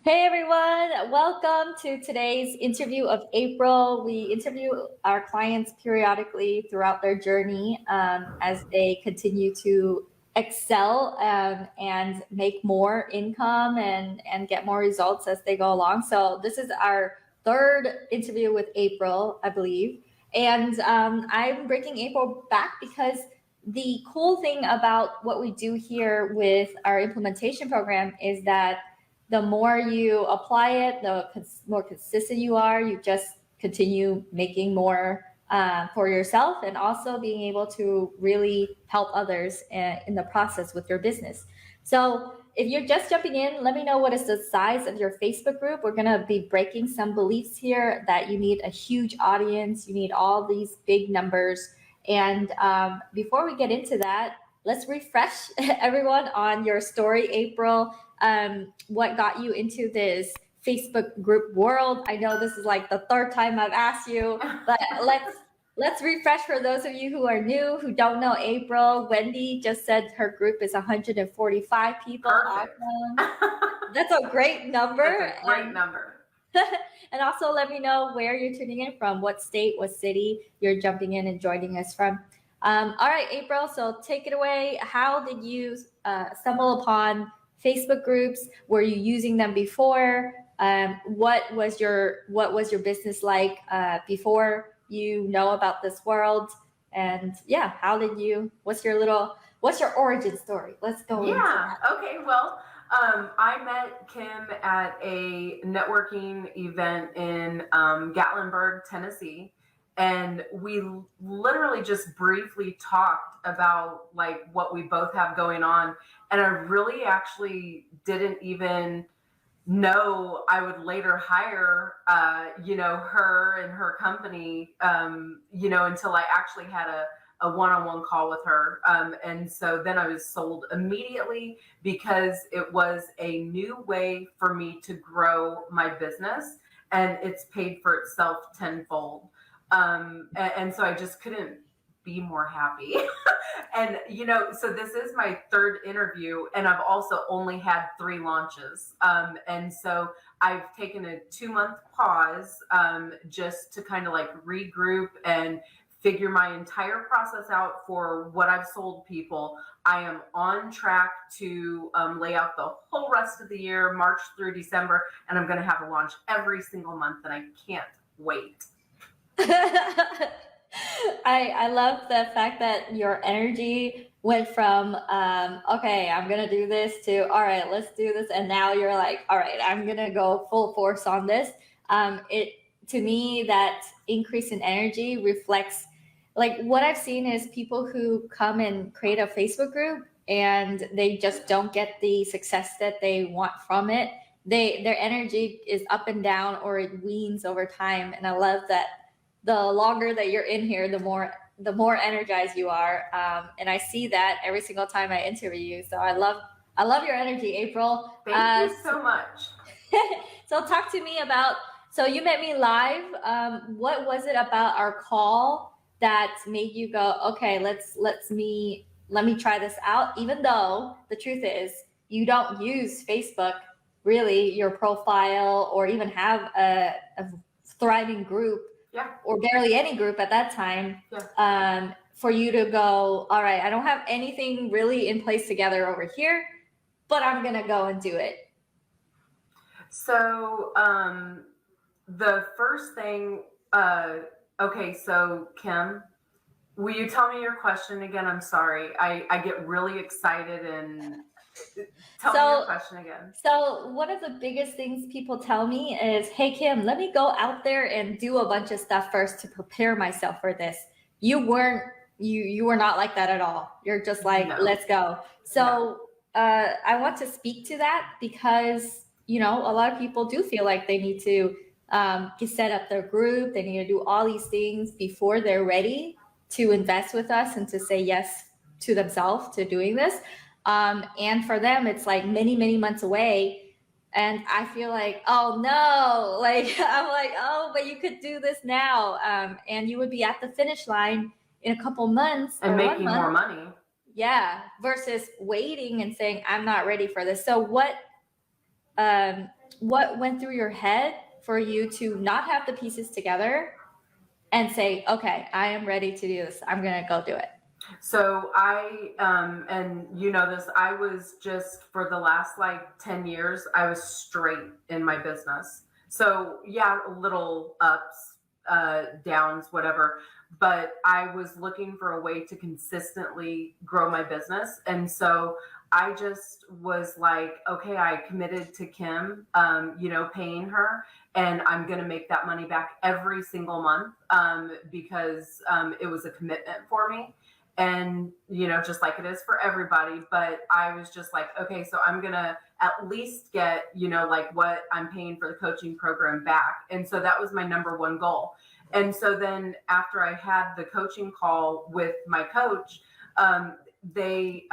Hey everyone, welcome to today's interview of April. We interview our clients periodically throughout their journey as they continue to excel and make more income and get more results as they go along. So this is our third interview with April, I believe. And I'm bringing April back because the cool thing about what we do here with our implementation program is that the more you apply it, the more consistent you are. You just continue making more for yourself and also being able to really help others in the process with your business. So if you're just jumping in, let me know what is the size of your Facebook group. We're going to be breaking some beliefs here that you need a huge audience. You need all these big numbers. And before we get into that, let's refresh everyone on your story, April. What got you into this Facebook group world? I know this is like the third time I've asked you, but let's refresh for those of you who are new, who don't know April. Wendy just said her group is 145 people. Perfect. Awesome. That's a great number. That's a great number. And also let me know where you're tuning in from, what state, what city you're jumping in and joining us from. All right, April, so take it away. How did you stumble upon Facebook groups? Were you using them before? What was your business like before you know about this world? And yeah, how did you? What's your origin story? Let's go. Yeah. Okay. Well, I met Kim at a networking event in Gatlinburg, Tennessee. And we literally just briefly talked about like what we both have going on. And I really actually didn't even know I would later hire, her and her company, until I actually had a one-on-one call with her. And so then I was sold immediately because it was a new way for me to grow my business, and it's paid for itself tenfold. And so I just couldn't be more happy. And, so this is my third interview, and I've also only had 3 launches. And so I've taken a 2-month pause just to kind of like regroup and figure my entire process out for what I've sold people. I am on track to lay out the whole rest of the year, March through December, and I'm going to have a launch every single month, and I can't wait. I love the fact that your energy went from okay, I'm gonna do this to all right, let's do this, and now you're like, all right, I'm gonna go full force on this. It to me, that increase in energy reflects like what I've seen is people who come and create a Facebook group and they just don't get the success that they want from it. Their energy is up and down, or it weans over time, and I love that the longer that you're in here, the more energized you are. And I see that every single time I interview you. So I love your energy, April. Thank you so much. So talk to me about, so you met me live. What was it about our call that made you go, okay, let me try this out, even though the truth is you don't use Facebook, really, your profile, or even have a thriving group. Yeah. Or barely any group at that time. Yeah. For you to go, all right, I don't have anything really in place together over here, but I'm gonna go and do it. So the first thing, okay, so Kim, will you tell me your question again? I'm sorry, I get really excited and tell me your question again. So one of the biggest things people tell me is, hey, Kim, let me go out there and do a bunch of stuff first to prepare myself for this. You were not like that at all. You're just like, no. Let's go. So I want to speak to that because, a lot of people do feel like they need to set up their group. They need to do all these things before they're ready to invest with us and to say yes to themselves to doing this. And for them, it's like many, many months away. And I feel like, oh no, like, I'm like, oh, but you could do this now. And you would be at the finish line in a couple months. And making more money. Yeah. Versus waiting and saying, I'm not ready for this. So what went through your head for you to not have the pieces together and say, okay, I am ready to do this. I'm going to go do it. So and you know this, I was just for the last like 10 years, I was straight in my business. So yeah, little ups, downs, whatever. But I was looking for a way to consistently grow my business. And so I just was like, okay, I committed to Kim, paying her, and I'm going to make that money back every single month, because it was a commitment for me, and just like it is for everybody. But I was just like, okay, so I'm gonna at least get like what I'm paying for the coaching program back. And so that was my number one goal. And so then after I had the coaching call with my coach, they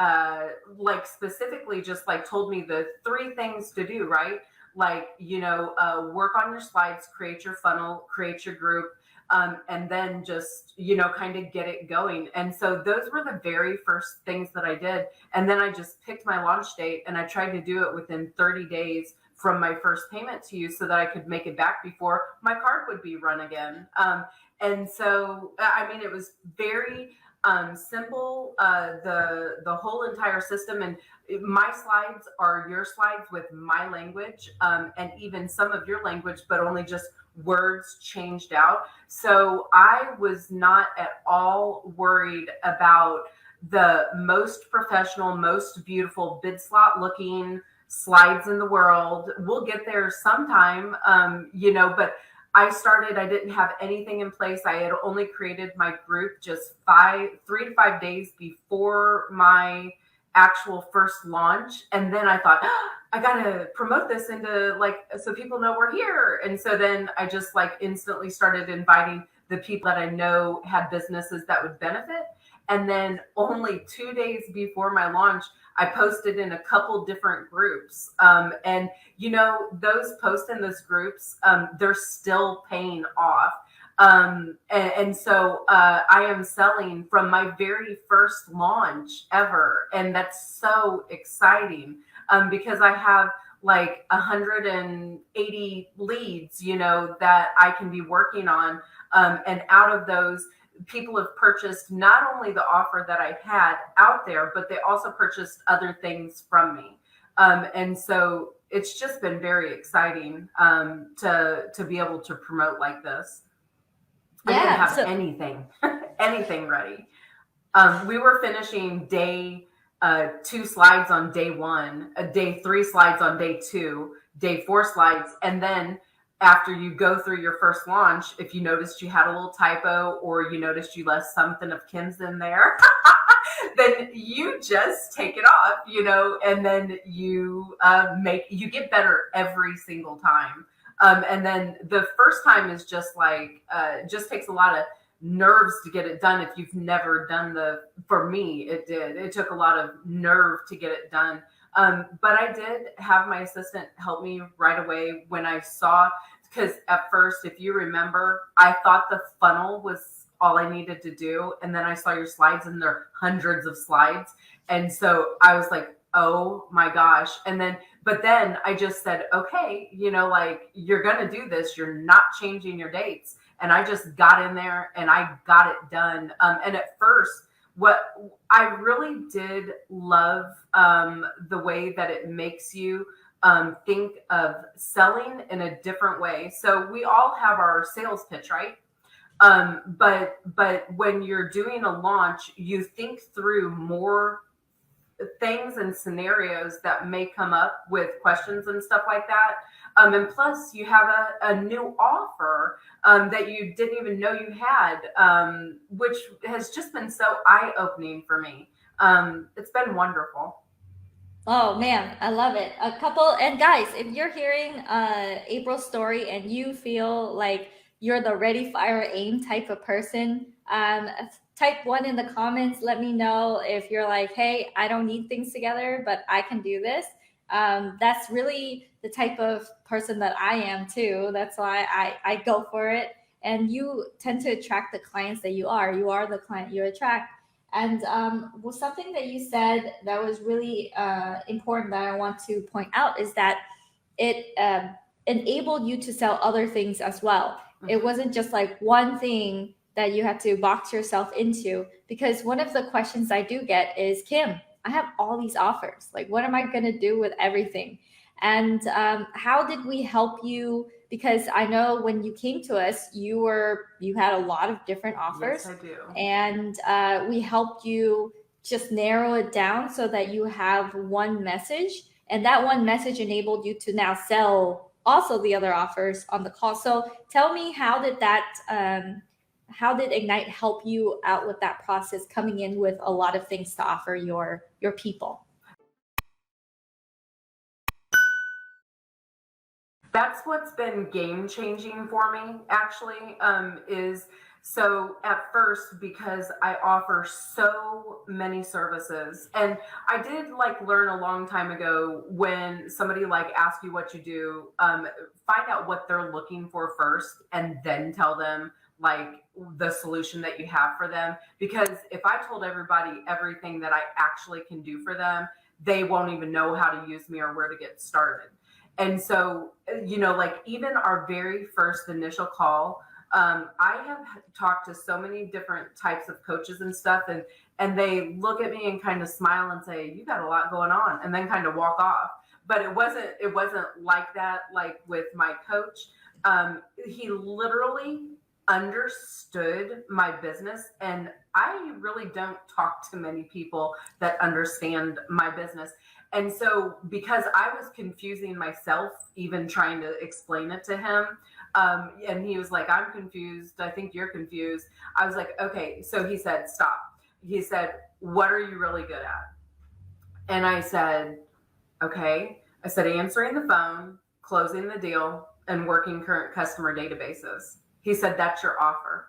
like specifically just like told me the three things to do, right? Like work on your slides, create your funnel, create your group, and then just kind of get it going. And so those were the very first things that I did. And then I just picked my launch date, and I tried to do it within 30 days from my first payment to you, so that I could make it back before my card would be run again. And so I mean, it was very simple, the whole entire system. And my slides are your slides with my language, and even some of your language, but only just words changed out. So I was not at all worried about the most professional, most beautiful bid slot looking slides in the world. We'll get there sometime, but I didn't have anything in place. I had only created my group just 3 to 5 days before my actual first launch. And then I thought, I gotta promote this into so people know we're here. And so then I just instantly started inviting the people that I know had businesses that would benefit. And then only 2 days before my launch, I posted in a couple different groups. And those posts in those groups, they're still paying off. And so I am selling from my very first launch ever. And that's so exciting, because I have 180 leads, that I can be working on. And out of those, people have purchased not only the offer that I had out there, but they also purchased other things from me. And so it's just been very exciting, to be able to promote like this. I didn't have anything ready. We were finishing day 2 slides on day 1, day 3 slides on day 2, day 4 slides. And then after you go through your first launch, if you noticed you had a little typo, or you noticed you left something of Kim's in there, then you just take it off, and then you get better every single time. And then the first time is just just takes a lot of nerves to get it done. If you've never done for me, it took a lot of nerve to get it done. But I did have my assistant help me right away when I saw, because at first, if you remember, I thought the funnel was all I needed to do. And then I saw your slides, and there are hundreds of slides. And so I was like, oh my gosh. But then I just said, okay, you're going to do this. You're not changing your dates. And I just got in there and I got it done. And at first, what I really did love, the way that it makes you think of selling in a different way. So we all have our sales pitch, right? But when you're doing a launch, you think through more things and scenarios that may come up with questions and stuff like that. And plus you have a new offer that you didn't even know you had, which has just been so eye-opening for me. It's been wonderful. Oh man, I love it. And guys, if you're hearing April's story and you feel like you're the ready, fire, aim type of person, type 1 in the comments. Let me know if you're like, hey, I don't need things together, but I can do this. That's really the type of person that I am too. That's why I go for it. And you tend to attract the clients that you are. You are the client you attract. And something that you said that was really important that I want to point out is that it enabled you to sell other things as well. It wasn't just like one thing that you had to box yourself into, because one of the questions I do get is, Kim, I have all these offers. Like, what am I going to do with everything? And how did we help you? Because I know when you came to us, you had a lot of different offers. Yes, I do. And we helped you just narrow it down so that you have one message, and that one message enabled you to now sell also the other offers on the call. So tell me, how did Ignite help you out with that process, coming in with a lot of things to offer your people? That's what's been game changing for me, actually, is so at first, because I offer so many services, and I did like learn a long time ago, when somebody like asks you what you do, find out what they're looking for first, and then tell them like the solution that you have for them. Because if I told everybody everything that I actually can do for them, they won't even know how to use me or where to get started. And so, like even our very first initial call, I have talked to so many different types of coaches and stuff, and they look at me and kind of smile and say, "You got a lot going on," and then kind of walk off. But it wasn't like that. Like with my coach, he literally understood my business, and I really don't talk to many people that understand my business. And so, because I was confusing myself, even trying to explain it to him, and he was like, "I'm confused. I think you're confused." I was like, "Okay." So he said, "Stop." He said, "What are you really good at?" And I said, "Okay." I said, "Answering the phone, closing the deal, and working current customer databases." He said, "That's your offer."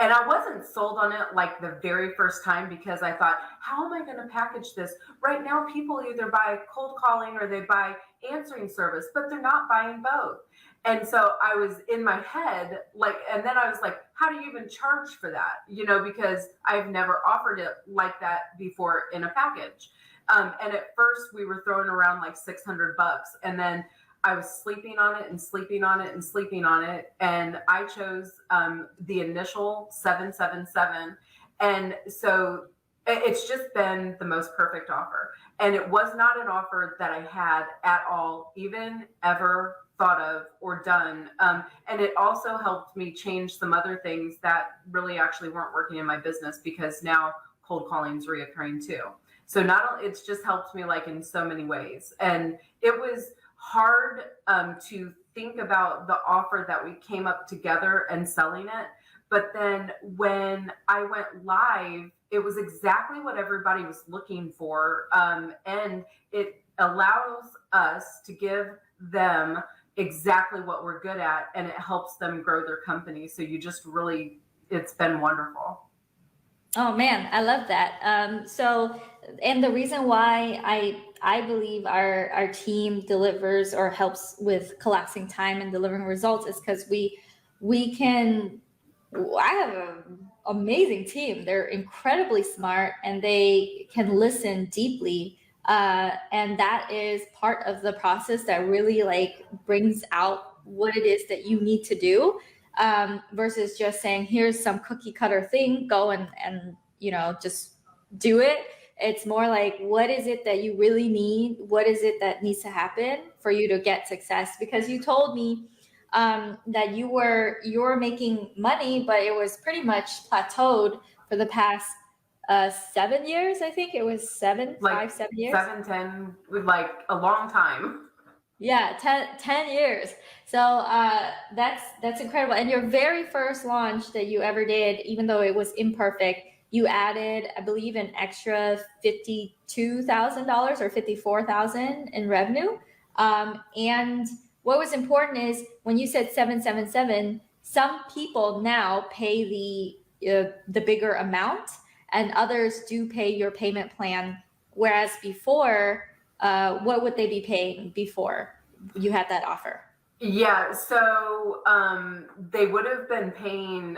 And I wasn't sold on it like the very first time, because I thought, how am I going to package this? Right now, people either buy cold calling or they buy answering service, but they're not buying both. And so I was in my head, like, and then I was like, how do you even charge for that? Because I've never offered it like that before in a package. And at first we were throwing around like $600, and then I was sleeping on it and sleeping on it and sleeping on it. And I chose the initial 777. And so it's just been the most perfect offer. And it was not an offer that I had at all, even ever thought of or done. And it also helped me change some other things that really actually weren't working in my business, because now cold calling is reoccurring too. So not only, it's just helped me like in so many ways. And it was hard to think about the offer that we came up together and selling it. But then when I went live, it was exactly what everybody was looking for. And it allows us to give them exactly what we're good at, and it helps them grow their company. So you just really, it's been wonderful. Oh man, I love that. And the reason why I believe our team delivers or helps with collapsing time and delivering results is because we can. I have an amazing team. They're incredibly smart and they can listen deeply. And that is part of the process that really like brings out what it is that you need to do, versus just saying, here's some cookie cutter thing, go and just do it. It's more like, what is it that you really need? What is it that needs to happen for you to get success? Because you told me that you were making money, but it was pretty much plateaued for the past 7 years. I think it was 7 years. 7, 10, with like a long time. Yeah, 10 years. So that's incredible. And your very first launch that you ever did, even though it was imperfect, you added, I believe, an extra $52,000 or $54,000 in revenue. And what was important is when you said 777, some people now pay the bigger amount, and others do pay your payment plan. Whereas before, what would they be paying before you had that offer? Yeah, so they would have been paying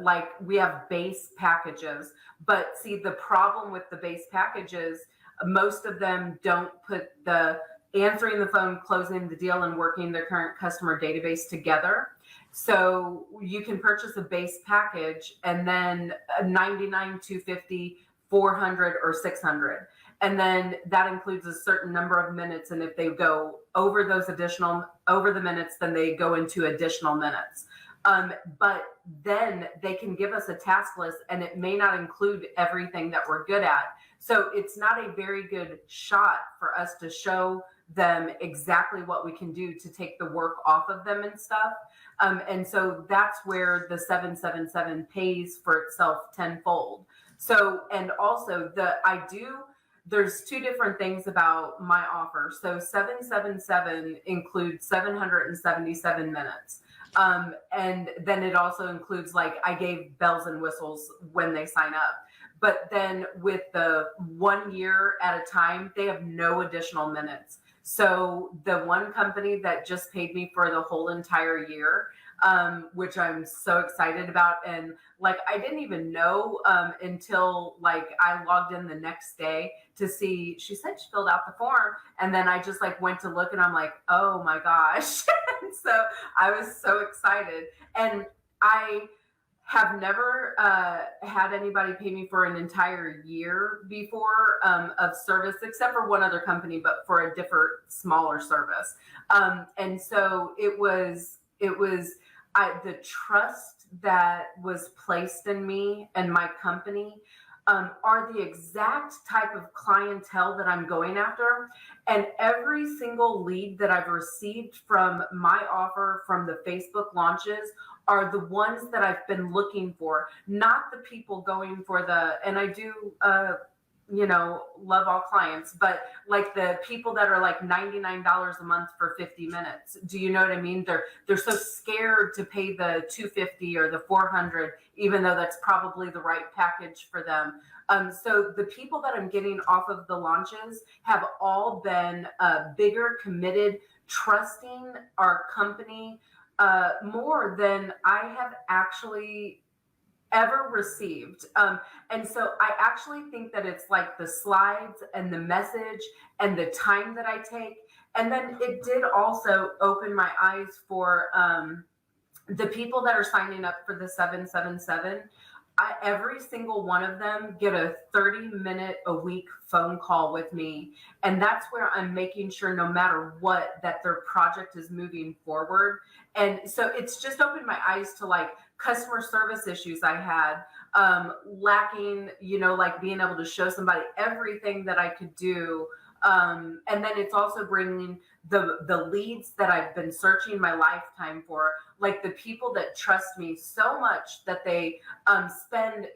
like we have base packages, but see the problem with the base packages, most of them don't put the answering the phone, closing the deal, and working their current customer database together. So you can purchase a base package and then a 99, 250, 400, or 600. And then that includes a certain number of minutes. And if they go over the minutes, then they go into additional minutes. But then they can give us a task list, and it may not include everything that we're good at. So it's not a very good shot for us to show them exactly what we can do to take the work off of them and stuff. And so that's where the 777 pays for itself tenfold. So, and also there's two different things about my offer. So 777 includes 777 minutes. And then it also includes, like, I gave bells and whistles when they sign up. But then with the 1 year at a time, they have no additional minutes. So the one company that just paid me for the whole entire year, which I'm so excited about. And like, I didn't even know until like I logged in the next day to see, she said she filled out the form. And then I just like went to look, and I'm like, oh my gosh. So I was so excited. And I have never had anybody pay me for an entire year before of service, except for one other company, but for a different, smaller service. And so it was the trust that was placed in me and my company are the exact type of clientele that I'm going after. And every single lead that I've received from my offer, from the Facebook launches, are the ones that I've been looking for, not the people going for and I do, love all clients, but like the people that are like $99 a month for 50 minutes. Do you know what I mean? They're so scared to pay the 250 or the 400, even though that's probably the right package for them. So the people that I'm getting off of the launches have all been bigger, committed, trusting our company more than I have actually ever received. And so I actually think that it's like the slides and the message and the time that I take. And then it did also open my eyes for the people that are signing up for the 777. Every single one of them get a 30-minute a week phone call with me. And that's where I'm making sure, no matter what, that their project is moving forward. And so it's just opened my eyes to like customer service issues I had, lacking, like being able to show somebody everything that I could do. And then it's also bringing the leads that I've been searching my lifetime for, like the people that trust me so much that they spend,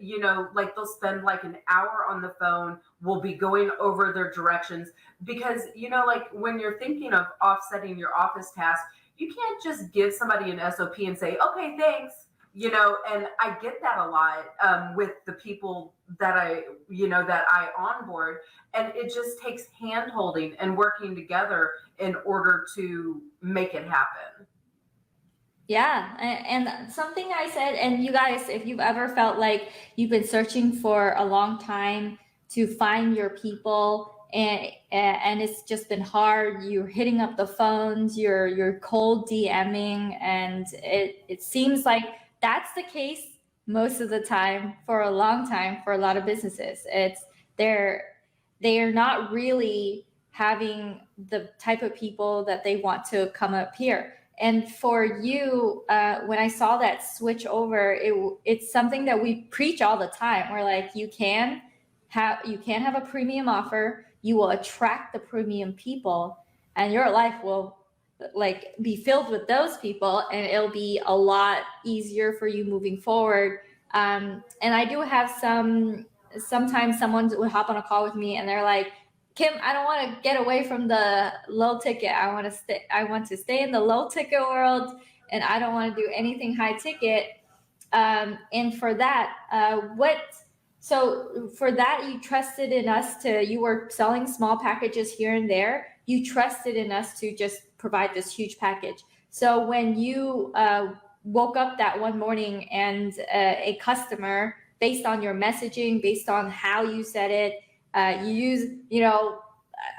like they'll spend like an hour on the phone. We'll be going over their directions because, like when you're thinking of offsetting your office tasks, you can't just give somebody an SOP and say, okay, thanks. And I get that a lot with the people that I onboard, and it just takes hand holding and working together in order to make it happen. Yeah, and something I said, and you guys, if you've ever felt like you've been searching for a long time to find your people, and it's just been hard, you're hitting up the phones, you're cold DMing, and it seems like that's the case most of the time for a long time for a lot of businesses. They are not really having the type of people that they want to come up here. And for you, when I saw that switch over, it's something that we preach all the time. We're like, you can have a premium offer, you will attract the premium people, and your life will like be filled with those people, and it'll be a lot easier for you moving forward. And I do have sometimes someone will hop on a call with me and they're like, Kim, I don't want to get away from the low ticket. I want to stay in the low ticket world, and I don't want to do anything high ticket. And for that, for that, you trusted in us you were selling small packages here and there. You trusted in us to just provide this huge package. So when you woke up that one morning and a customer, based on your messaging, based on how you said it, you use,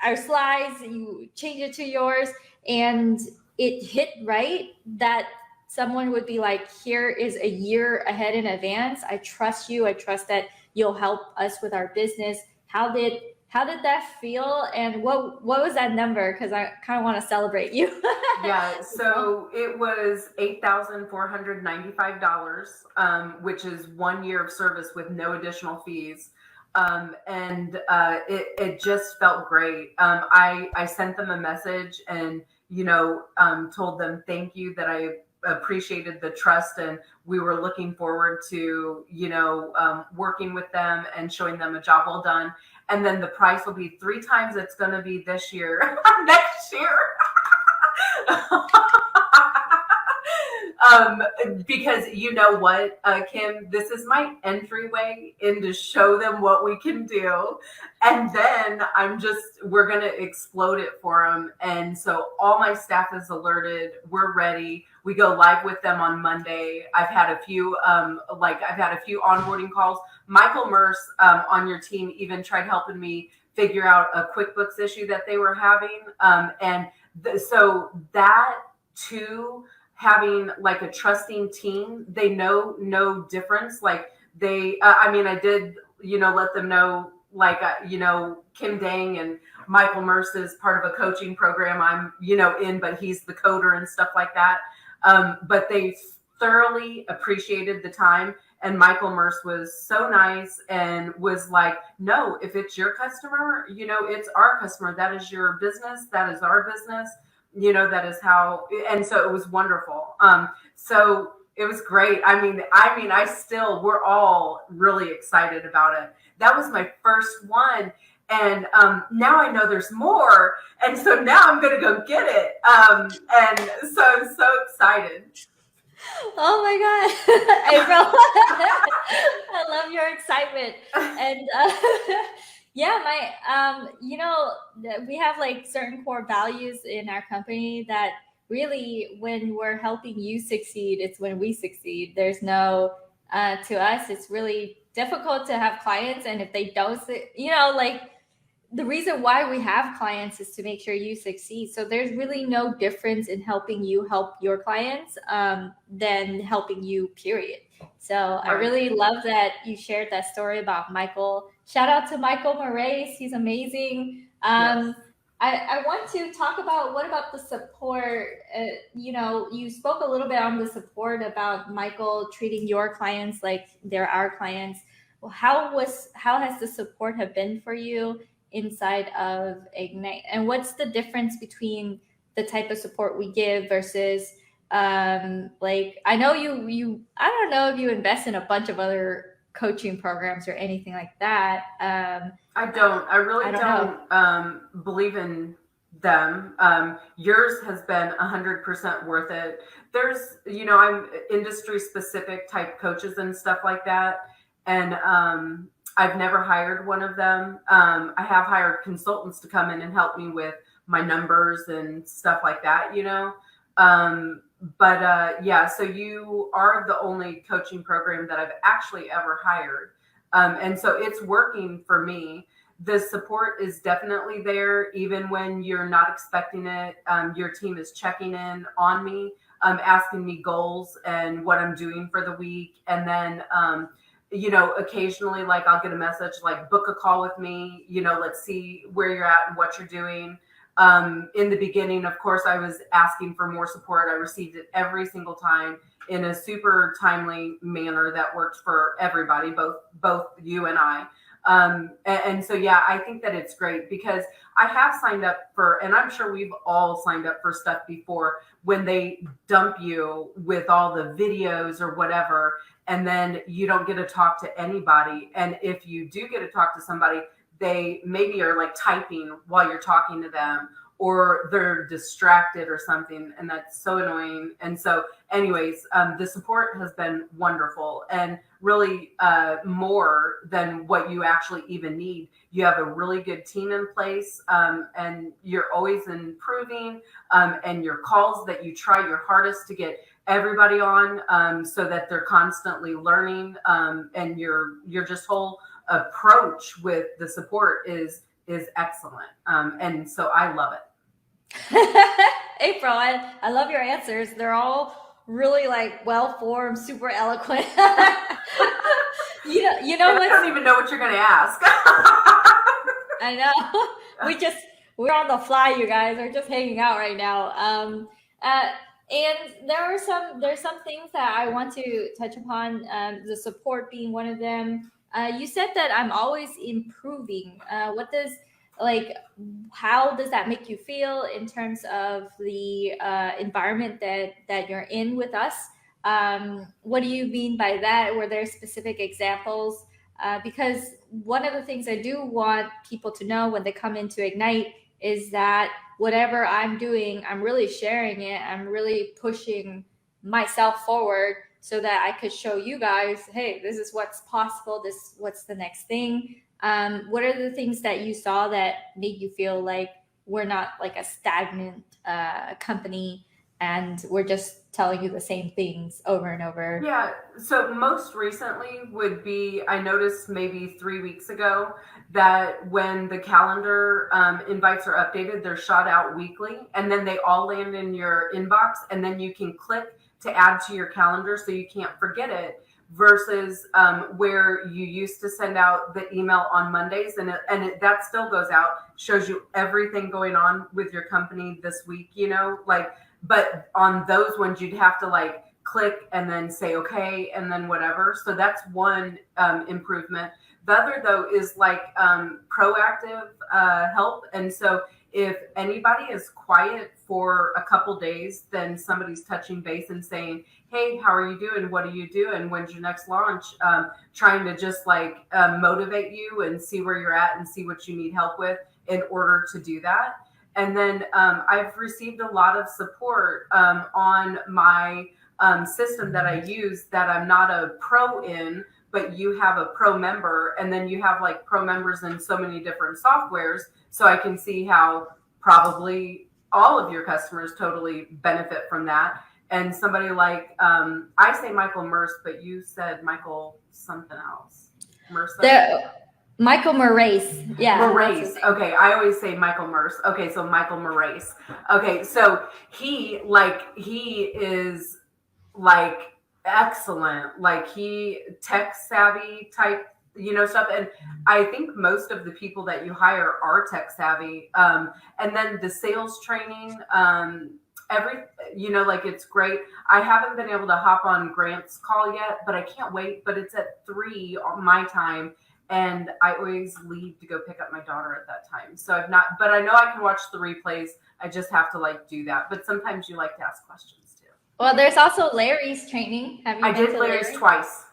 our slides, you change it to yours, and it hit right that someone would be like, here is a year ahead in advance. I trust you. I trust that you'll help us with our business. How did that feel? And what was that number? Because I kind of want to celebrate you. Yeah, so it was $8,495, which is 1 year of service with no additional fees. And it just felt great. I sent them a message and, told them thank you, that I appreciated the trust, and we were looking forward to, working with them and showing them a job well done. And then the price will be 3 times it's going to be this year, next year. Because you know what, Kim, this is my entryway in to show them what we can do. And then we're going to explode it for them. And so all my staff is alerted. We're ready. We go live with them on Monday. I've had a few onboarding calls. Michael Merce on your team even tried helping me figure out a QuickBooks issue that they were having. So that too, having like a trusting team, they know no difference. Like I did, let them know, like, Kim Dang and Michael Merce is part of a coaching program I'm, in, but he's the coder and stuff like that. But they thoroughly appreciated the time. And Michael Merce was so nice and was like, no, if it's your customer, it's our customer. That is your business. That is our business. That is how, and so it was wonderful. So it was great. We're all really excited about it. That was my first one. And now I know there's more. And so now I'm going to go get it. And so I'm so excited. Oh my God, April. I love your excitement. And yeah, we have like certain core values in our company that really, when we're helping you succeed, it's when we succeed. There's no, to us, it's really difficult to have clients. And if they don't, the reason why we have clients is to make sure you succeed. So there's really no difference in helping you help your clients than helping you, period. So I really love that you shared that story about Michael. Shout out to Michael Moraes. He's amazing. Yes. I want to talk about, what about the support? You spoke a little bit on the support about Michael treating your clients like they're our clients. Well, how has the support have been for you inside of Ignite? And what's the difference between the type of support we give versus I know I don't know if you invest in a bunch of other coaching programs or anything like that. I really don't believe in them. Yours has been 100% worth it. There's, I'm industry specific type coaches and stuff like that. And I've never hired one of them. I have hired consultants to come in and help me with my numbers and stuff like that, so you are the only coaching program that I've actually ever hired. And so it's working for me. The support is definitely there, even when you're not expecting it. Your team is checking in on me, asking me goals and what I'm doing for the week. And then, occasionally, like, I'll get a message like, book a call with me, let's see where you're at and what you're doing. In the beginning, of course, I was asking for more support. I received it every single time in a super timely manner that works for everybody, both you and I. And so, yeah, I think that it's great because I have signed up for, and I'm sure we've all signed up for stuff before, when they dump you with all the videos or whatever, and then you don't get to talk to anybody. And if you do get to talk to somebody, they maybe are like typing while you're talking to them, or they're distracted or something, and that's so annoying. And so anyways, the support has been wonderful, and really more than what you actually even need. You have a really good team in place, and you're always improving, and your calls that you try your hardest to get everybody on, so that they're constantly learning, and your just whole approach with the support is is excellent. And so I love it. April, I love your answers. They're all really like well-formed, super eloquent. you know I don't even know what you're going to ask. I know. We're on the fly, you guys. We're just hanging out right now. And there's some things that I want to touch upon. The support being one of them. You said that I'm always improving. How does that make you feel in terms of the environment that you're in with us? What do you mean by that? Were there specific examples? Because one of the things I do want people to know when they come into Ignite is that whatever I'm doing, I'm really sharing it. I'm really pushing myself forward so that I could show you guys, hey, this is what's possible. What's the next thing? What are the things that you saw that made you feel like we're not like a stagnant company and we're just telling you the same things over and over? Yeah. So most recently would be, I noticed maybe 3 weeks ago that when the calendar invites are updated, they're shot out weekly, and then they all land in your inbox, and then you can click to add to your calendar so you can't forget it. Versus where you used to send out the email on Mondays, and that still goes out, shows you everything going on with your company this week, but on those ones, you'd have to like click and then say, okay, and then whatever. So that's one improvement. The other though is like proactive help. And so if anybody is quiet for a couple days, then somebody's touching base and saying, hey, how are you doing? What are you doing? When's your next launch? Trying to just like motivate you and see where you're at and see what you need help with in order to do that. And then I've received a lot of support on my system that I use that I'm not a pro in, but you have a pro member, and then you have like pro members in so many different softwares. So I can see how probably all of your customers totally benefit from that. And somebody like, I say Michael Merce, but you said Michael something else. Merce? Michael Moraes. Yeah. Moraes. Okay. I always say Michael Merce. Okay. So Michael Moraes. Okay. So he is like excellent. Like he tech savvy type, stuff. And I think most of the people that you hire are tech savvy. And then the sales training, it's great. I haven't been able to hop on Grant's call yet, but I can't wait. But it's at 3 on my time. And I always leave to go pick up my daughter at that time. So but I know I can watch the replays. I just have to like do that. But sometimes you like to ask questions too. Well, there's also Larry's training. Have you? I did Larry's twice.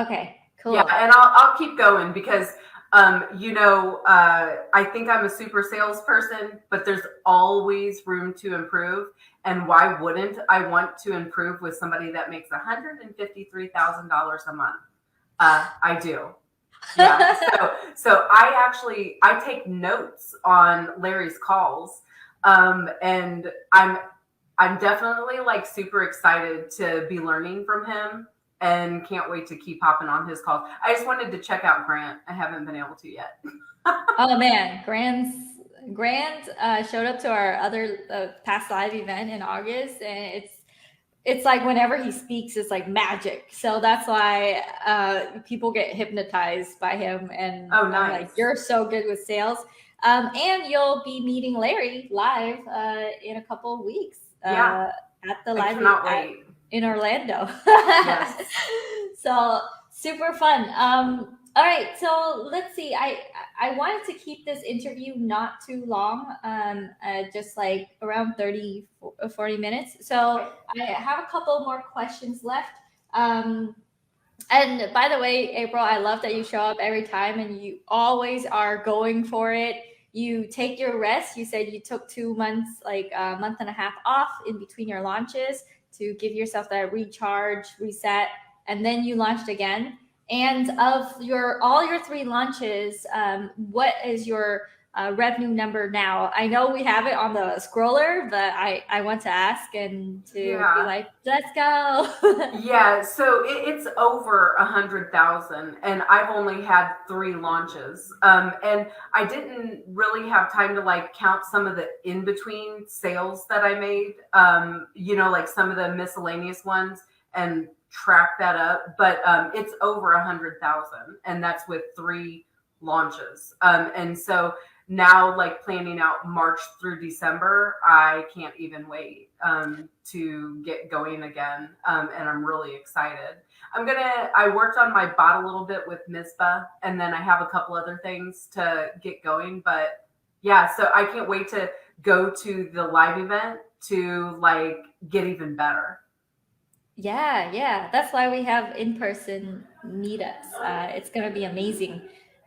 Okay, cool. Yeah, and I'll keep going because, I think I'm a super salesperson, but there's always room to improve. And why wouldn't I want to improve with somebody that makes $153,000 a month? I do. Yeah. So I take notes on Larry's calls. And I'm definitely like super excited to be learning from him and can't wait to keep hopping on his calls. I just wanted to check out Grant. I haven't been able to yet. Oh man, Grant showed up to our other past live event in August, and it's like whenever he speaks, it's like magic. So that's why people get hypnotized by him. And oh, nice. I'm like, you're so good with sales. And you'll be meeting Larry live in a couple of weeks at the live event in Orlando. Yes. So super fun. All right, so let's see. I wanted to keep this interview not too long, just like around 30, 40 minutes. So I have a couple more questions left. And by the way, April, I love that you show up every time and you always are going for it. You take your rest. You said you took 2 months, like a month and a half off in between your launches to give yourself that recharge, reset, and then you launched again. And of all your 3 launches, what is your revenue number now? I know we have it on the scroller, but I want to ask and to be like, let's go. Yeah, so it's over 100,000, and I've only had 3 launches. And I didn't really have time to like count some of the in between sales that I made. Like some of the miscellaneous ones and track that up. But it's over 100,000, and that's with 3 launches. And so now, like planning out March through December, I can't even wait to get going again. And I'm really excited. I worked on my bot a little bit with Mizpah, and then I have a couple other things to get going. But yeah, so I can't wait to go to the live event to like get even better. Yeah. That's why we have in-person meetups. It's going to be amazing.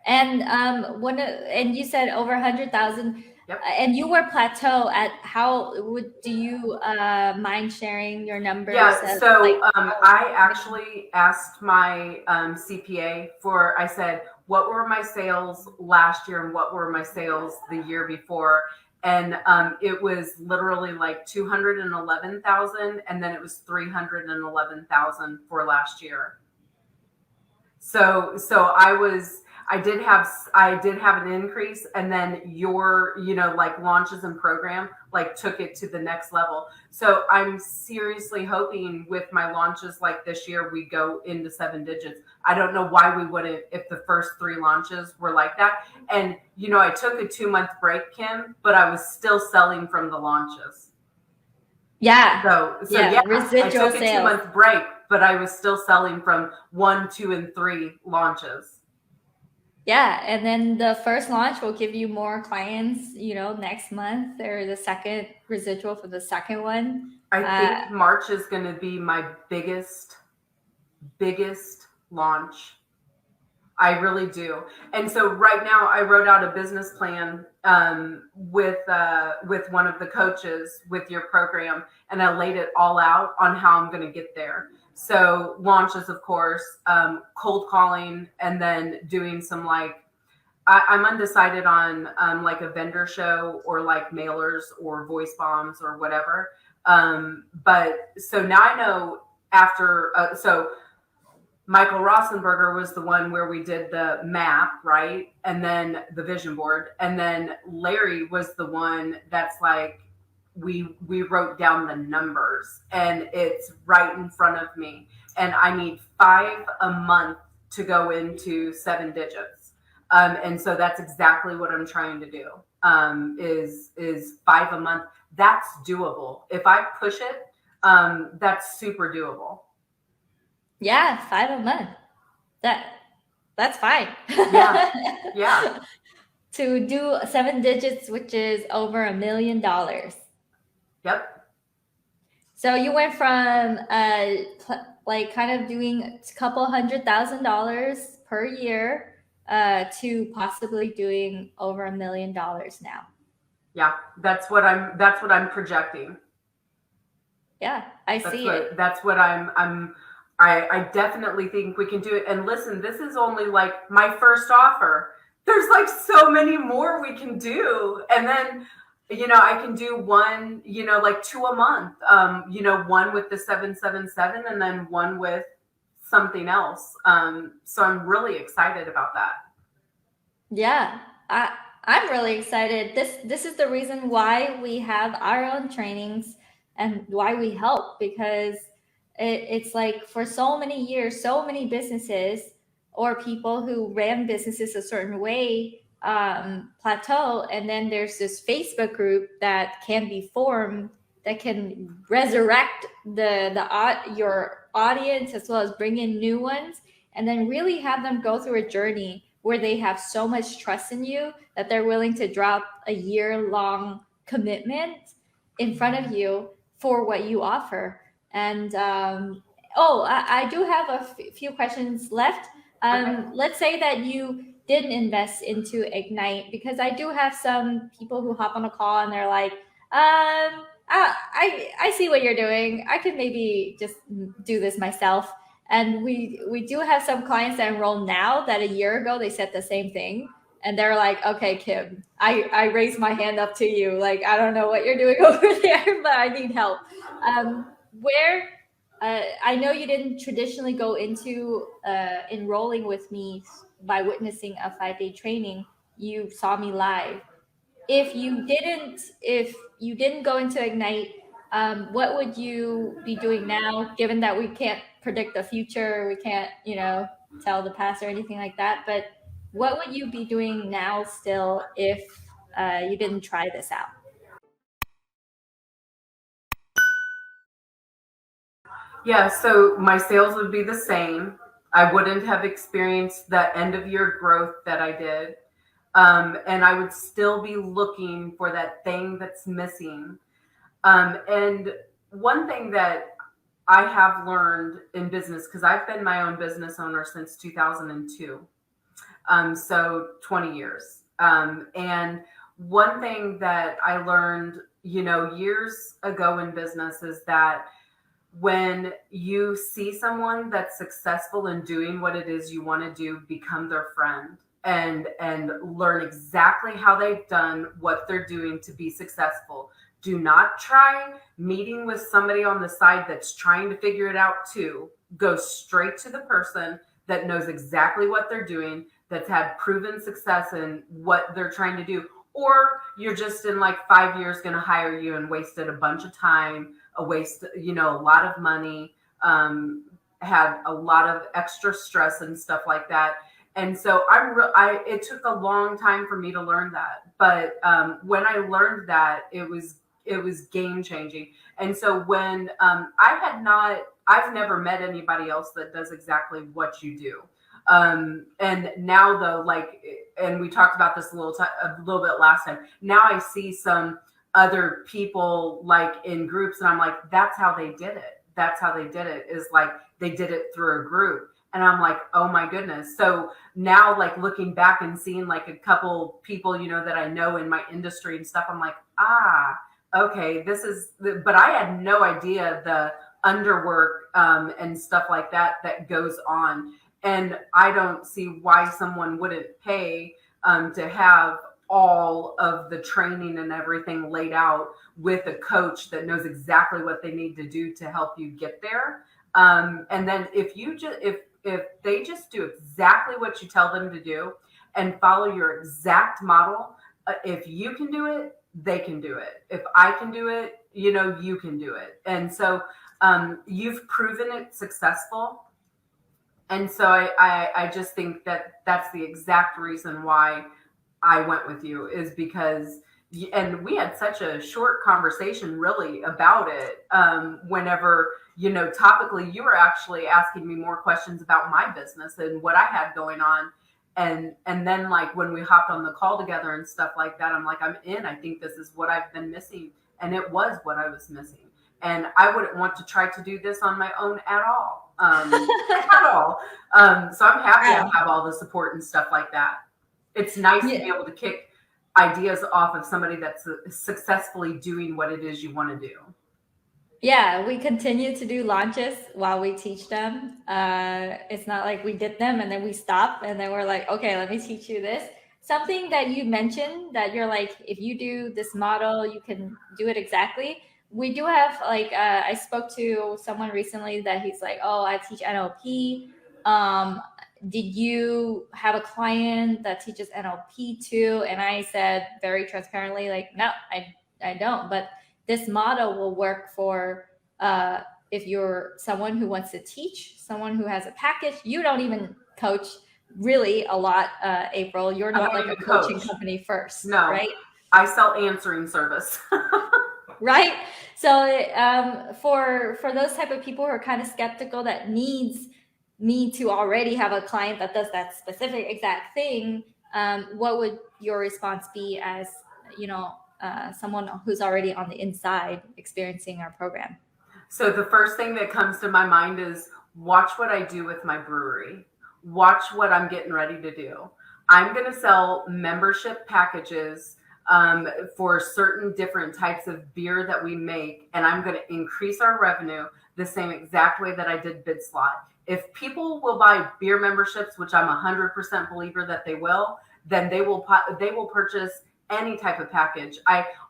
And and you said over 100,000. Yep. And you were plateau at do you mind sharing your numbers? Yeah, so I actually asked my CPA I said, what were my sales last year and what were my sales the year before? And it was literally like 211,000, and then it was 311,000 for last year. So I did have an increase, and then your like launches and program like took it to the next level. So I'm seriously hoping with my launches like this year we go into 7 digits. I don't know why we wouldn't if the first 3 launches were like that. And I took a 2-month break, Kim, but I was still selling from the launches. Yeah. So residual I took a sales. 2-month break, but I was still selling from 1, 2, and 3 launches. Yeah, and then the first launch will give you more clients, next month, or the second residual for the second one. I think March is going to be my biggest launch. I really do. And so right now I wrote out a business plan with one of the coaches with your program, and I laid it all out on how I'm going to get there. So launches, of course, cold calling, and then doing some I'm undecided on like a vendor show or like mailers or voice bombs or whatever. But so now I know so Michael Rossenberger was the one where we did the map, right? And then the vision board. And then Larry was the one that's like, we wrote down the numbers, and it's right in front of me. And I need 5 a month to go into 7 digits. And so that's exactly what I'm trying to do, is 5 a month. That's doable. If I push it, that's super doable. Yeah, 5 a month. That's fine. Yeah. To do 7 digits, which is over $1 million. Yep. So you went from like kind of doing a couple $100,000 per year to possibly doing over $1 million now. Yeah, that's what I'm projecting. Yeah, I see it. That's what I definitely think we can do it. And listen, this is only like my first offer. There's like so many more we can do. And then, I can do one, like 2 a month, one with the 777 and then one with something else. So I'm really excited about that. Yeah, I'm really excited. This is the reason why we have our own trainings and why we help, because it's like for so many years, so many businesses or people who ran businesses a certain way plateau, and then there's this Facebook group that can be formed that can resurrect your audience as well as bring in new ones, and then really have them go through a journey where they have so much trust in you that they're willing to drop a year-long commitment in front of you for what you offer. And I do have a few questions left. Okay. Let's say that you didn't invest into Ignite, because I do have some people who hop on a call and they're like, I see what you're doing. I could maybe just do this myself. And we do have some clients that enroll now that a year ago they said the same thing, and they're like, okay, Kim, I raise my hand up to you. Like, I don't know what you're doing over there, but I need help. Where I know you didn't traditionally go into enrolling with me by witnessing a 5-day training. You saw me live. If you didn't go into Ignite, what would you be doing now, given that we can't predict the future, we can't, tell the past or anything like that, but what would you be doing now still if you didn't try this out? Yeah, so my sales would be the same. I wouldn't have experienced that end of year growth that I did. And I would still be looking for that thing that's missing. And one thing that I have learned in business, because I've been my own business owner since 2002, so 20 years. And one thing that I learned, years ago in business is that when you see someone that's successful in doing what it is you want to do, become their friend and learn exactly how they've done what they're doing to be successful. Do not try meeting with somebody on the side that's trying to figure it out too. Go straight to the person that knows exactly what they're doing, that's had proven success in what they're trying to do. Or you're just in like 5 years going to hire you and wasted a bunch of time, a lot of money, had a lot of extra stress and stuff like that. And so it took a long time for me to learn that. But when I learned that, it was game changing. And so when I've never met anybody else that does exactly what you do. And now though, and we talked about this a little bit last time. Now I see some other people like in groups, and I'm like, that's how they did it. That's how they did it, is like they did it through a group. And I'm like, oh my goodness. So now, like, looking back and seeing like a couple people, that I know in my industry and stuff, I'm like, okay, but I had no idea the underwork and stuff like that goes on. And I don't see why someone wouldn't pay to have all of the training and everything laid out with a coach that knows exactly what they need to do to help you get there. And then if they just do exactly what you tell them to do and follow your exact model, if you can do it, they can do it. If I can do it, you can do it. And so you've proven it successful. And so I just think that that's the exact reason why I went with you, is because, and we had such a short conversation really about it. Whenever, topically, you were actually asking me more questions about my business and what I had going on. And then like when we hopped on the call together and stuff like that, I'm like, I'm in. I think this is what I've been missing. And it was what I was missing. And I wouldn't want to try to do this on my own at all. At all. So I'm happy to have all the support and stuff like that. It's nice to be able to kick ideas off of somebody that's successfully doing what it is you want to do. Yeah, we continue to do launches while we teach them. It's not like we did them and then we stop and then we're like, okay, let me teach you this. Something that you mentioned that you're like, if you do this model, you can do it exactly. We do have I spoke to someone recently that he's like, oh, I teach NLP. Did you have a client that teaches NLP too? And I said very transparently, like, no, I don't. But this model will work for if you're someone who wants to teach, someone who has a package. You don't even coach really a lot, April. You're not like a coaching company first. No, right? I sell answering service. Right. So for those type of people who are kind of skeptical, that needs me to already have a client that does that specific exact thing, what would your response be as, someone who's already on the inside experiencing our program? So the first thing that comes to my mind is watch what I do with my brewery. Watch what I'm getting ready to do. I'm going to sell membership packages for certain different types of beer that we make, and I'm going to increase our revenue the same exact way that I did Bid Slot. If people will buy beer memberships, which I'm 100% believer that they will, then they will purchase any type of package.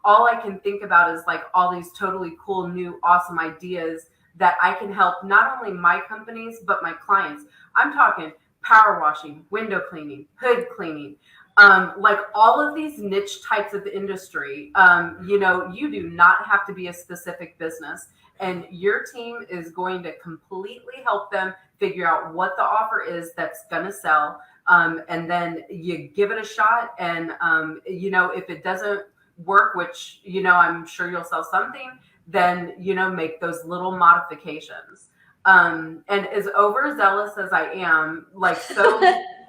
All I can think about is like all these totally cool, new, awesome ideas that I can help not only my companies, but my clients. I'm talking power washing, window cleaning, hood cleaning, like all of these niche types of industry. You do not have to be a specific business, and your team is going to completely help them figure out what the offer is that's going to sell. And then you give it a shot. And, if it doesn't work, which, I'm sure you'll sell something, then, make those little modifications. And as overzealous as I am, like so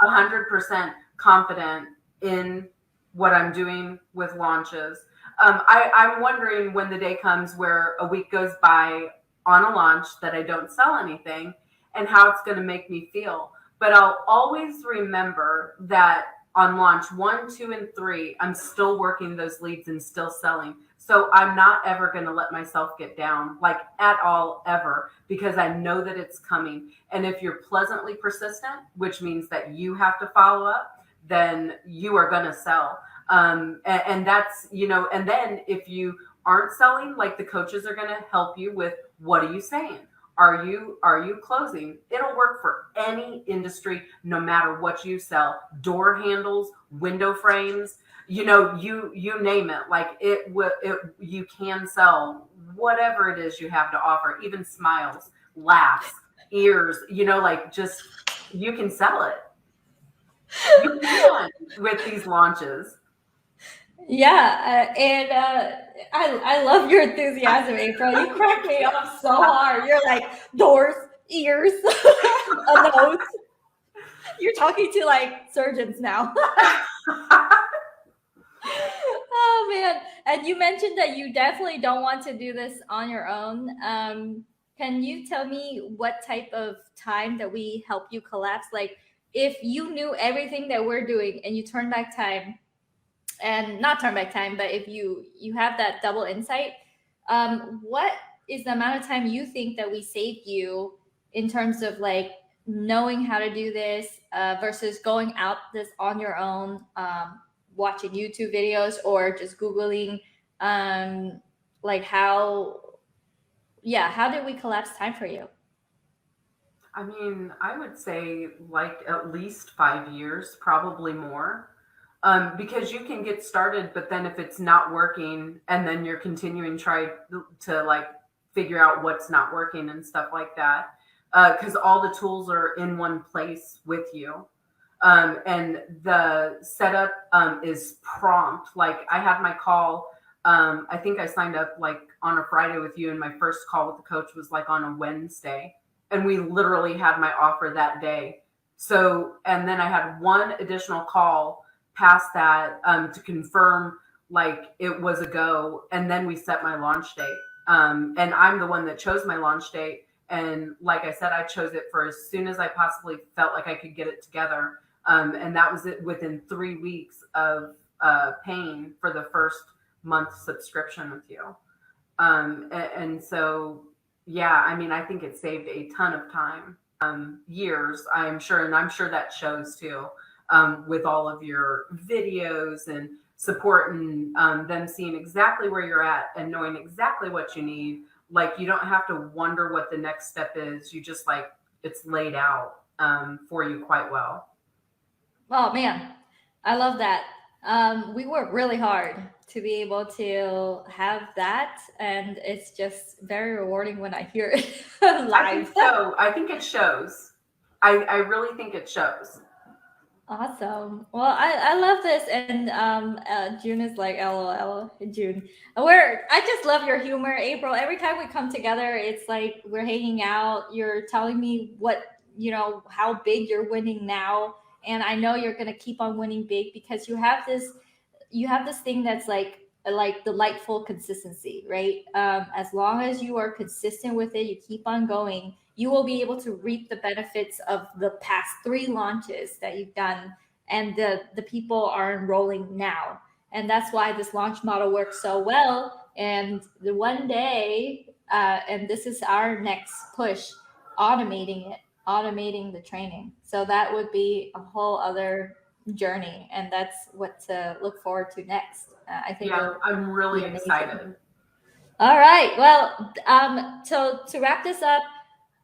100% confident in what I'm doing with launches, I'm wondering when the day comes where a week goes by on a launch that I don't sell anything and how it's going to make me feel. But I'll always remember that on launch 1, 2, and 3, I'm still working those leads and still selling. So I'm not ever going to let myself get down, like at all, ever, because I know that it's coming. And if you're pleasantly persistent, which means that you have to follow up, then you are going to sell. And that's, and then if you aren't selling, like the coaches are going to help you with, what are you saying? Are you closing? It'll work for any industry, no matter what you sell. Door handles, window frames, you name it. Like you can sell whatever it is you have to offer, even smiles, laughs, ears, like just, you can sell it. You can with these launches. Yeah, and I love your enthusiasm, April. You crack me up so hard. You're like doors, ears, a nose. You're talking to like surgeons now. Oh man! And you mentioned that you definitely don't want to do this on your own. Can you tell me what type of time that we help you collapse? Like, if you knew everything that we're doing and you turn back time, and not turn back time, but if you have that double insight, what is the amount of time you think that we saved you in terms of like knowing how to do this versus going out this on your own, watching YouTube videos or just Googling, like how did we collapse time for you? I mean, I would say like at least 5 years, probably more. Because you can get started, but then if it's not working and then you're continuing try to like figure out what's not working and stuff like that, because all the tools are in one place with you. And the setup is prompt. Like I had my call, I think I signed up like on a Friday with you, and my first call with the coach was like on a Wednesday, and we literally had my offer that day. So, and then I had one additional call past that to confirm like it was a go, and then we set my launch date. And I'm the one that chose my launch date, and like I said, I chose it for as soon as I possibly felt like I could get it together. And that was it within 3 weeks of paying for the first month subscription with you. And so yeah, I mean, I think it saved a ton of time, years, I'm sure, and I'm sure that shows too. With all of your videos and support, and them seeing exactly where you're at and knowing exactly what you need. Like you don't have to wonder what the next step is. You just like, it's laid out for you quite well. Oh man, I love that. We work really hard to be able to have that, and it's just very rewarding when I hear it I think live. so. I think it shows. I really think it shows. Awesome. Well, I love this, and June is like LOL. June, I just love your humor, April. Every time we come together, it's like we're hanging out. You're telling me how big you're winning now, and I know you're gonna keep on winning big because you have this thing that's like delightful consistency, right? As long as you are consistent with it, you keep on going, you will be able to reap the benefits of the past 3 launches that you've done, and the people are enrolling now. And that's why this launch model works so well. And the one day, and this is our next push, automating the training. So that would be a whole other journey, and that's what to look forward to next. I think Yeah, it'll I'm really be amazing. excited. All right. Well, so to wrap this up,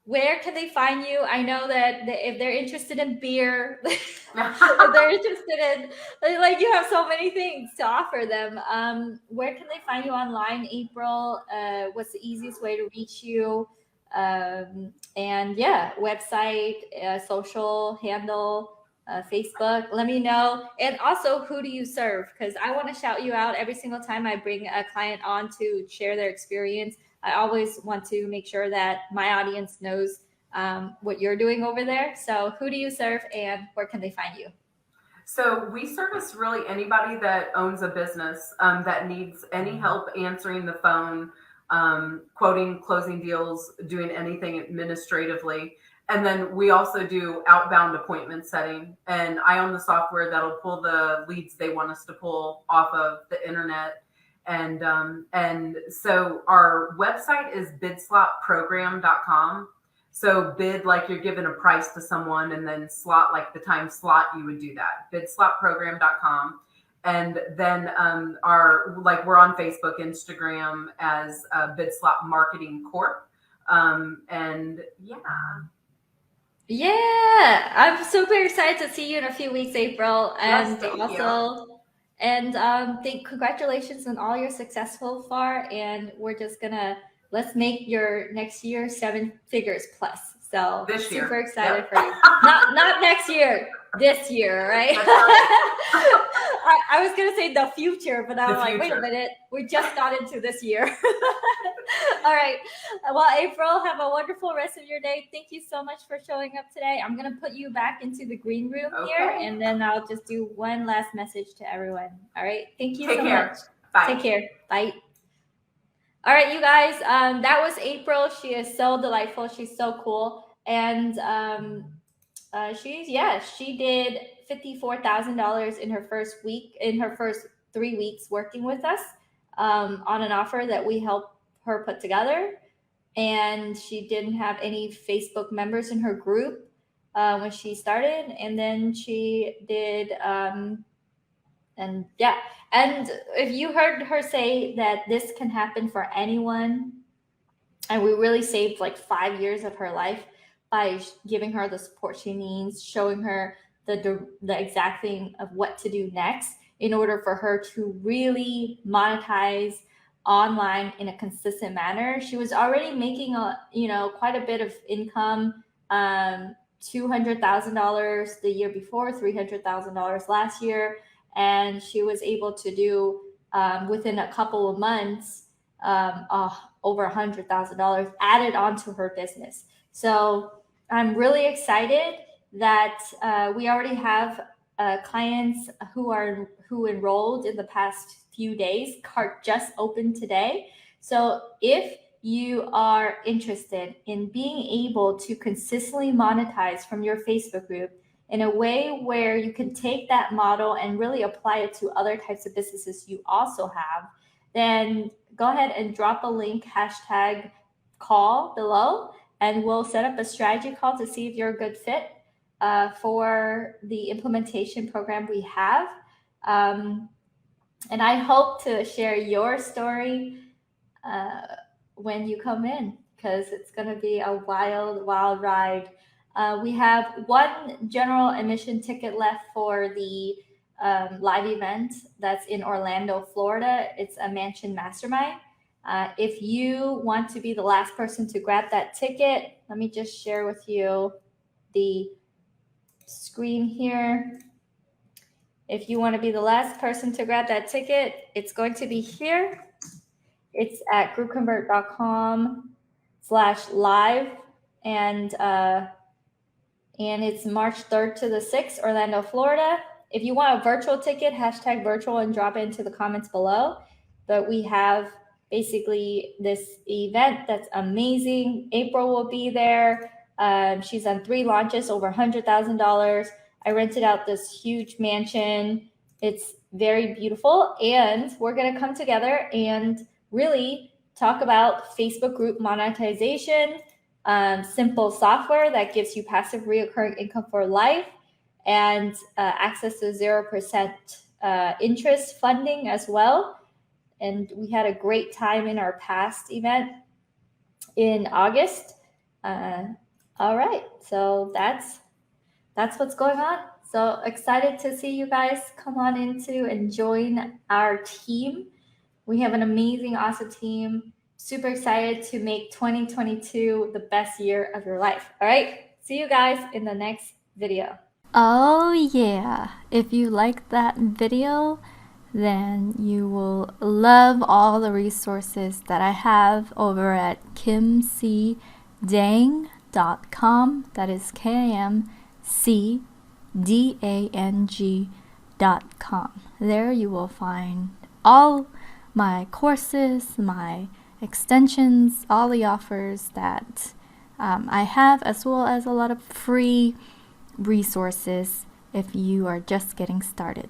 where can they find you? I know that if they're interested in beer, if they're interested in, like, you have so many things to offer them. Where can they find you online, April? What's the easiest way to reach you? And yeah, website, social handle, Facebook. Let me know. And also, who do you serve? Because I want to shout you out every single time I bring a client on to share their experience. I always want to make sure that my audience knows what you're doing over there. So who do you serve and where can they find you? So we service really anybody that owns a business that needs any help answering the phone, quoting, closing deals, doing anything administratively. And then we also do outbound appointment setting. And I own the software that'll pull the leads they want us to pull off of the internet. And so our website is bidslotprogram.com. So bid like you're giving a price to someone, and then slot like the time slot you would do that. Bidslotprogram.com. And then we're on Facebook, Instagram as Bidslot Marketing Corp. And yeah. Yeah, I'm super excited to see you in a few weeks, April. Yes, And thank also, and congratulations on all your success so far. And we're just gonna let's make your next year 7 figures plus. So This year. super excited Yep. for you. Not next year, this year, right? That's right. I was gonna say the future, but I'm The like, wait a future. minute, we just got into this year. All right. Well, April, have a wonderful rest of your day. Thank you so much for showing up today. I'm gonna put you back into the green room here, Okay. and then I'll just do one last message to everyone. All right. Thank you Take so care. much. Bye. Take care. Bye. All right, you guys. That was April. She is so delightful. She's so cool, and she did $54,000 in her first 3 weeks working with us on an offer that we helped her put together. And she didn't have any Facebook members in her group when she started, and then she did. And yeah, and if you heard her say that this can happen for anyone, and we really saved like 5 years of her life by giving her the support she needs, showing her the exact thing of what to do next in order for her to really monetize online in a consistent manner. She was already making quite a bit of income, $200,000 the year before, $300,000 last year, and she was able to do within a couple of months over $100,000 added onto her business. So I'm really excited that we already have clients who enrolled in the past few days. Cart just opened today. So if you are interested in being able to consistently monetize from your Facebook group in a way where you can take that model and really apply it to other types of businesses you also have, then go ahead and drop a link, #call below, and we'll set up a strategy call to see if you're a good fit for the implementation program we have. And I hope to share your story when you come in, because it's going to be a wild, wild ride. We have one general admission ticket left for the live event that's in Orlando, Florida. It's a mansion mastermind. If you want to be the last person to grab that ticket, let me just share with you the screen here. If you want to be the last person to grab that ticket, it's going to be here. It's at GroupConvert.com/live, and it's March 3rd to the 6th, Orlando, Florida. If you want a virtual ticket, #virtual and drop it into the comments below. But we have basically this event that's amazing. April will be there. She's done 3 launches, over $100,000. I rented out this huge mansion. It's very beautiful. And we're going to come together and really talk about Facebook group monetization, simple software that gives you passive recurring income for life, and access to 0% interest funding as well. And we had a great time in our past event in August. All right, so that's what's going on. So excited to see you guys come on into and join our team. We have an amazing, awesome team. Super excited to make 2022 the best year of your life. All right, see you guys in the next video. Oh yeah, if you like that video, then you will love all the resources that I have over at kimcdang.com. That is KIMCDANG.com. There you will find all my courses, my extensions, all the offers that I have, as well as a lot of free resources if you are just getting started.